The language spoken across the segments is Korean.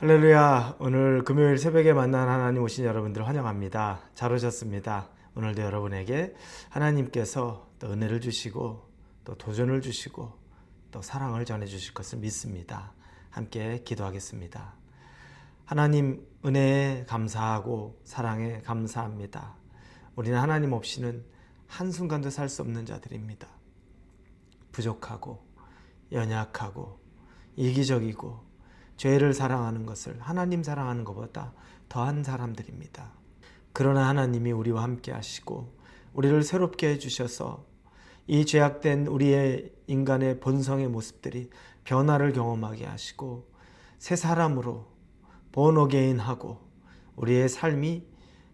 할렐루야. 오늘 금요일 새벽에 만난 하나님 오신 여러분들 환영합니다. 잘 오셨습니다. 오늘도 여러분에게 하나님께서 또 은혜를 주시고 또 도전을 주시고 또 사랑을 전해 주실 것을 믿습니다. 함께 기도하겠습니다. 하나님 은혜에 감사하고 사랑에 감사합니다. 우리는 하나님 없이는 한순간도 살 수 없는 자들입니다. 부족하고 연약하고 이기적이고 죄를 사랑하는 것을 하나님 사랑하는 것보다 더한 사람들입니다. 그러나 하나님이 우리와 함께 하시고 우리를 새롭게 해주셔서 이 죄악된 우리의 인간의 본성의 모습들이 변화를 경험하게 하시고 새 사람으로 born again 하고 우리의 삶이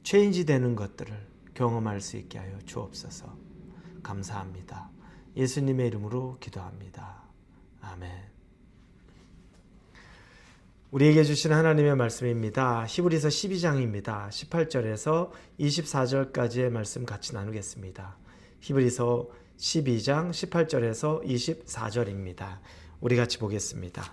체인지 되는 것들을 경험할 수 있게 하여 주옵소서. 감사합니다. 예수님의 이름으로 기도합니다. 아멘. 우리에게 주신 하나님의 말씀입니다. 히브리서 12장입니다. 18절에서 24절까지의 말씀 같이 나누겠습니다. 히브리서 12장 18절에서 24절입니다. 우리 같이 보겠습니다.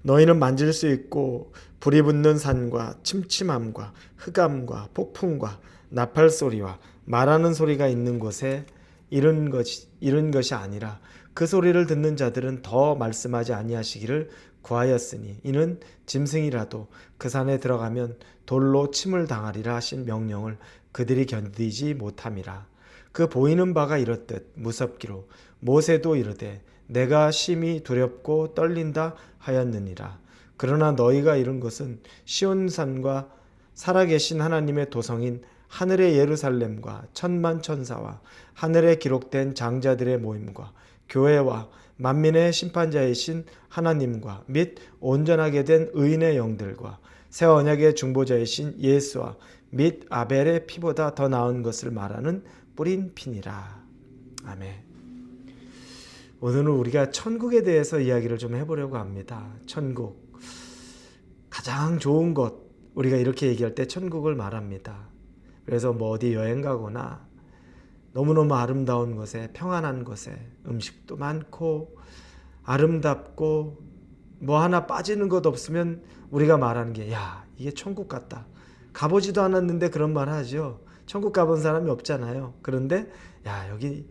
너희는 만질 수 있고 불이 붙는 산과 침침함과 흑암과 폭풍과 나팔 소리와 말하는 소리가 있는 곳에 이른 것이 아니라 그 소리를 듣는 자들은 더 말씀하지 아니하시기를 구하였으니 이는 짐승이라도 그 산에 들어가면 돌로 침을 당하리라 하신 명령을 그들이 견디지 못함이라. 그 보이는 바가 이렇듯 무섭기로 모세도 이르되 내가 심히 두렵고 떨린다 하였느니라. 그러나 너희가 이룬 것은 시온산과 살아계신 하나님의 도성인 하늘의 예루살렘과 천만 천사와 하늘에 기록된 장자들의 모임과 교회와 만민의 심판자이신 하나님과 및 온전하게 된 의인의 영들과 새 언약의 중보자이신 예수와 및 아벨의 피보다 더 나은 것을 말하는 뿌린 피니라. 아멘. 오늘은 우리가 천국에 대해서 이야기를 좀 해보려고 합니다. 천국. 가장 좋은 것, 우리가 이렇게 얘기할 때 천국을 말합니다. 그래서 뭐 어디 여행 가거나 너무너무 아름다운 곳에, 평안한 곳에 음식도 많고 아름답고 뭐 하나 빠지는 것 없으면 우리가 말하는 게 야, 이게 천국 같다. 가보지도 않았는데 그런 말 하죠. 천국 가본 사람이 없잖아요. 그런데 야, 여기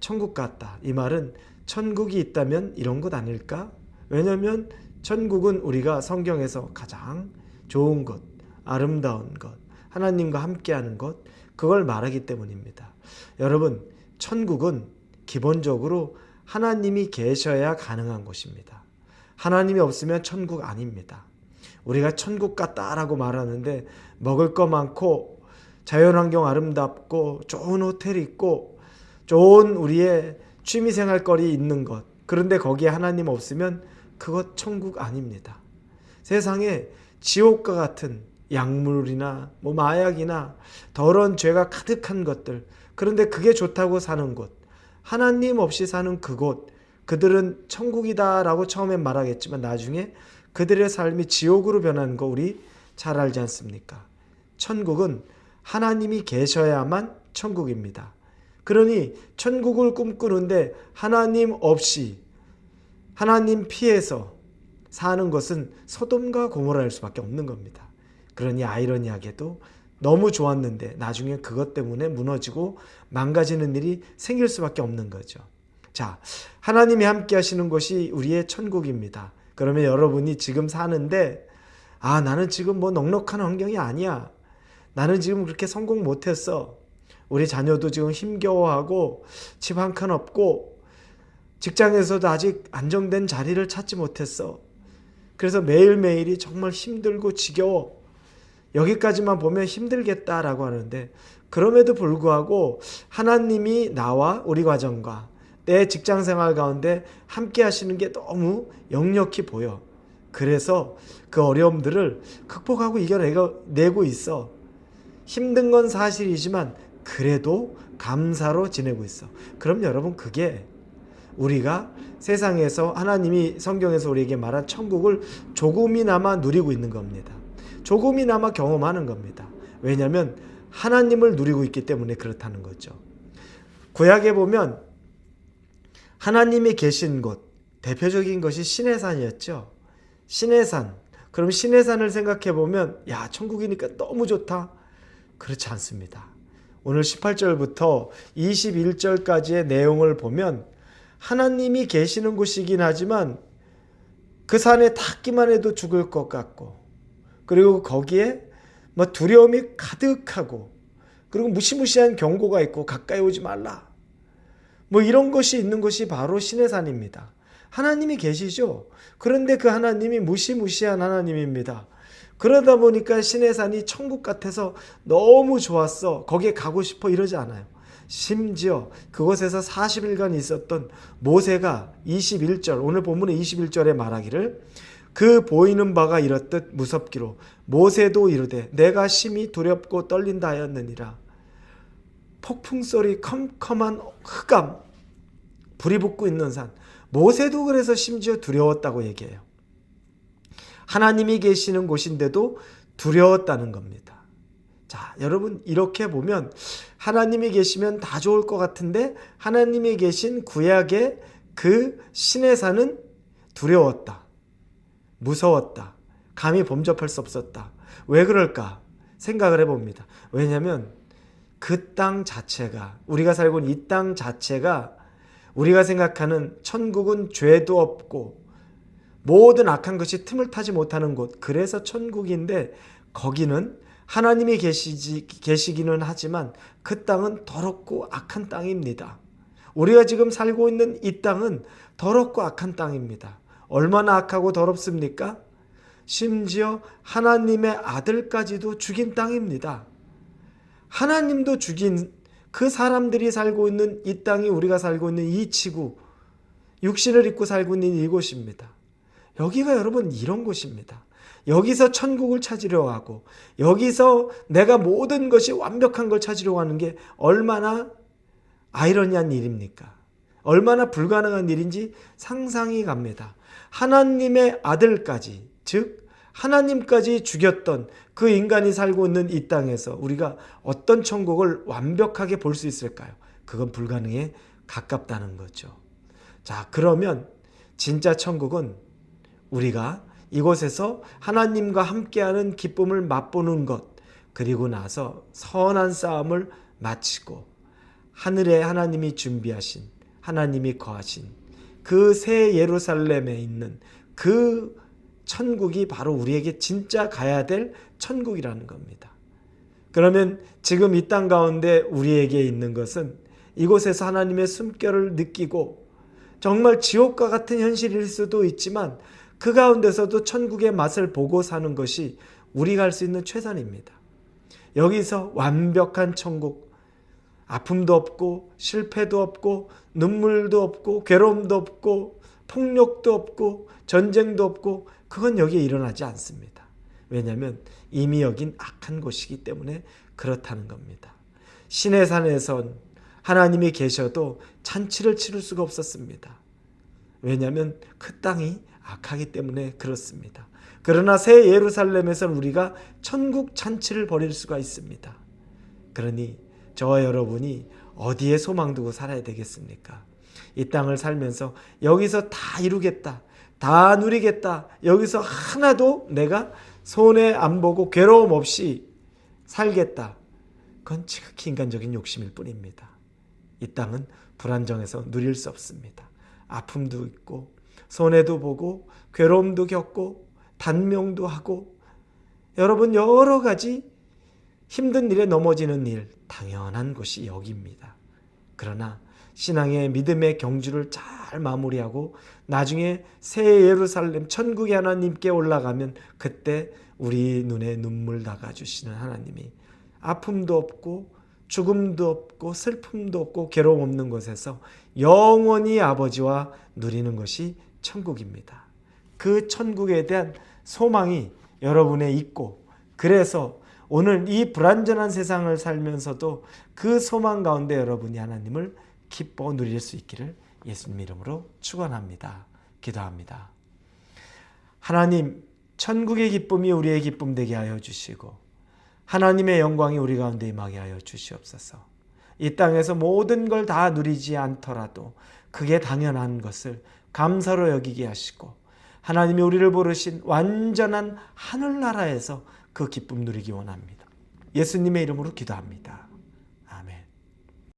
천국 같다. 이 말은 천국이 있다면 이런 것 아닐까? 왜냐하면 천국은 우리가 성경에서 가장 좋은 것, 아름다운 것, 하나님과 함께하는 것, 그걸 말하기 때문입니다. 여러분, 천국은 기본적으로 하나님이 계셔야 가능한 곳입니다. 하나님이 없으면 천국 아닙니다. 우리가 천국 같다라고 말하는데 먹을 거 많고 자연환경 아름답고 좋은 호텔 있고 좋은 우리의 취미생활거리 있는 것, 그런데 거기에 하나님 없으면 그것 천국 아닙니다. 세상에 지옥과 같은 약물이나 뭐 마약이나 더러운 죄가 가득한 것들, 그런데 그게 좋다고 사는 곳, 하나님 없이 사는 그곳, 그들은 천국이다라고 처음엔 말하겠지만 나중에 그들의 삶이 지옥으로 변하는 거 우리 잘 알지 않습니까? 천국은 하나님이 계셔야만 천국입니다. 그러니 천국을 꿈꾸는데 하나님 없이, 하나님 피해서 사는 것은 소돔과 고모라일 수밖에 없는 겁니다. 그러니 아이러니하게도 너무 좋았는데 나중에 그것 때문에 무너지고 망가지는 일이 생길 수밖에 없는 거죠. 자, 하나님이 함께 하시는 곳이 우리의 천국입니다. 그러면 여러분이 지금 사는데 나는 지금 뭐 넉넉한 환경이 아니야. 나는 지금 그렇게 성공 못했어. 우리 자녀도 지금 힘겨워하고 집 한 칸 없고 직장에서도 아직 안정된 자리를 찾지 못했어. 그래서 매일매일이 정말 힘들고 지겨워. 여기까지만 보면 힘들겠다라고 하는데 그럼에도 불구하고 하나님이 나와 우리 가정과 내 직장생활 가운데 함께 하시는 게 너무 역력히 보여. 그래서 그 어려움들을 극복하고 이겨내고 있어. 힘든 건 사실이지만 그래도 감사로 지내고 있어. 그럼 여러분, 그게 우리가 세상에서 하나님이 성경에서 우리에게 말한 천국을 조금이나마 누리고 있는 겁니다. 조금이나마 경험하는 겁니다. 왜냐하면 하나님을 누리고 있기 때문에 그렇다는 거죠. 구약에 보면 하나님이 계신 곳, 대표적인 것이 시내산이었죠. 신의 산. 그럼 신의 산을 생각해 보면 야, 천국이니까 너무 좋다. 그렇지 않습니다. 오늘 18절부터 21절까지의 내용을 보면 하나님이 계시는 곳이긴 하지만 그 산에 닿기만 해도 죽을 것 같고, 그리고 거기에 뭐 두려움이 가득하고, 그리고 무시무시한 경고가 있고 가까이 오지 말라. 뭐 이런 것이 있는 것이 바로 신의 산입니다. 하나님이 계시죠. 그런데 그 하나님이 무시무시한 하나님입니다. 그러다 보니까 신의 산이 천국 같아서 너무 좋았어, 거기에 가고 싶어, 이러지 않아요. 심지어 그곳에서 40일간 있었던 모세가 21절, 오늘 본문의 21절에 말하기를 그 보이는 바가 이렇듯 무섭기로 모세도 이르되 내가 심히 두렵고 떨린다 하였느니라. 폭풍소리, 컴컴한 흑암, 불이 붙고 있는 산. 모세도 그래서 심지어 두려웠다고 얘기해요. 하나님이 계시는 곳인데도 두려웠다는 겁니다. 자, 여러분, 이렇게 보면 하나님이 계시면 다 좋을 것 같은데 하나님이 계신 구약의 그 신의 산은 두려웠다, 무서웠다, 감히 범접할 수 없었다. 왜 그럴까 생각을 해봅니다. 왜냐하면 그 땅 자체가, 우리가 살고 있는 이 땅 자체가 우리가 생각하는 천국은 죄도 없고 모든 악한 것이 틈을 타지 못하는 곳, 그래서 천국인데 거기는 하나님이 계시기는 하지만 그 땅은 더럽고 악한 땅입니다. 우리가 지금 살고 있는 이 땅은 더럽고 악한 땅입니다. 얼마나 악하고 더럽습니까? 심지어 하나님의 아들까지도 죽인 땅입니다. 하나님도 죽인 그 사람들이 살고 있는 이 땅이, 우리가 살고 있는 이 지구, 육신을 입고 살고 있는 이곳입니다. 여기가 여러분 이런 곳입니다. 여기서 천국을 찾으려고 하고, 여기서 내가 모든 것이 완벽한 걸 찾으려고 하는 게 얼마나 아이러니한 일입니까? 얼마나 불가능한 일인지 상상이 갑니다. 하나님의 아들까지, 즉 하나님까지 죽였던 그 인간이 살고 있는 이 땅에서 우리가 어떤 천국을 완벽하게 볼 수 있을까요? 그건 불가능에 가깝다는 거죠. 자, 그러면 진짜 천국은 우리가 이곳에서 하나님과 함께하는 기쁨을 맛보는 것, 그리고 나서 선한 싸움을 마치고 하늘에 하나님이 준비하신, 하나님이 거하신 그 새 예루살렘에 있는 그 천국이 바로 우리에게 진짜 가야 될 천국이라는 겁니다. 그러면 지금 이 땅 가운데 우리에게 있는 것은 이곳에서 하나님의 숨결을 느끼고 정말 지옥과 같은 현실일 수도 있지만 그 가운데서도 천국의 맛을 보고 사는 것이 우리가 할 수 있는 최선입니다. 여기서 완벽한 천국, 아픔도 없고 실패도 없고 눈물도 없고 괴로움도 없고 폭력도 없고 전쟁도 없고, 그건 여기에 일어나지 않습니다. 왜냐하면 이미 여긴 악한 곳이기 때문에 그렇다는 겁니다. 신의 산에선 하나님이 계셔도 잔치를 치를 수가 없었습니다. 왜냐하면 그 땅이 악하기 때문에 그렇습니다. 그러나 새 예루살렘에서는 우리가 천국 잔치를 벌일 수가 있습니다. 그러니 저와 여러분이 어디에 소망 두고 살아야 되겠습니까? 이 땅을 살면서 여기서 다 이루겠다, 다 누리겠다, 여기서 하나도 내가 손해 안 보고 괴로움 없이 살겠다, 그건 지극히 인간적인 욕심일 뿐입니다. 이 땅은 불안정해서 누릴 수 없습니다. 아픔도 있고 손해도 보고 괴로움도 겪고 단명도 하고, 여러분 여러 가지 힘든 일에 넘어지는 일, 당연한 곳이 여기입니다. 그러나 신앙의 믿음의 경주를 잘 마무리하고 나중에 새 예루살렘 천국의 하나님께 올라가면 그때 우리 눈에 눈물 닦아주시는 하나님이 아픔도 없고 죽음도 없고 슬픔도 없고 괴로움 없는 곳에서 영원히 아버지와 누리는 것이 천국입니다. 그 천국에 대한 소망이 여러분에 있고, 그래서 오늘 이 불완전한 세상을 살면서도 그 소망 가운데 여러분이 하나님을 기뻐 누릴 수 있기를 예수님 이름으로 축원합니다. 기도합니다. 하나님, 천국의 기쁨이 우리의 기쁨 되게 하여 주시고 하나님의 영광이 우리 가운데 임하게 하여 주시옵소서. 이 땅에서 모든 걸 다 누리지 않더라도 그게 당연한 것을 감사로 여기게 하시고 하나님이 우리를 부르신 완전한 하늘나라에서 그 기쁨 누리기 원합니다. 예수님의 이름으로 기도합니다.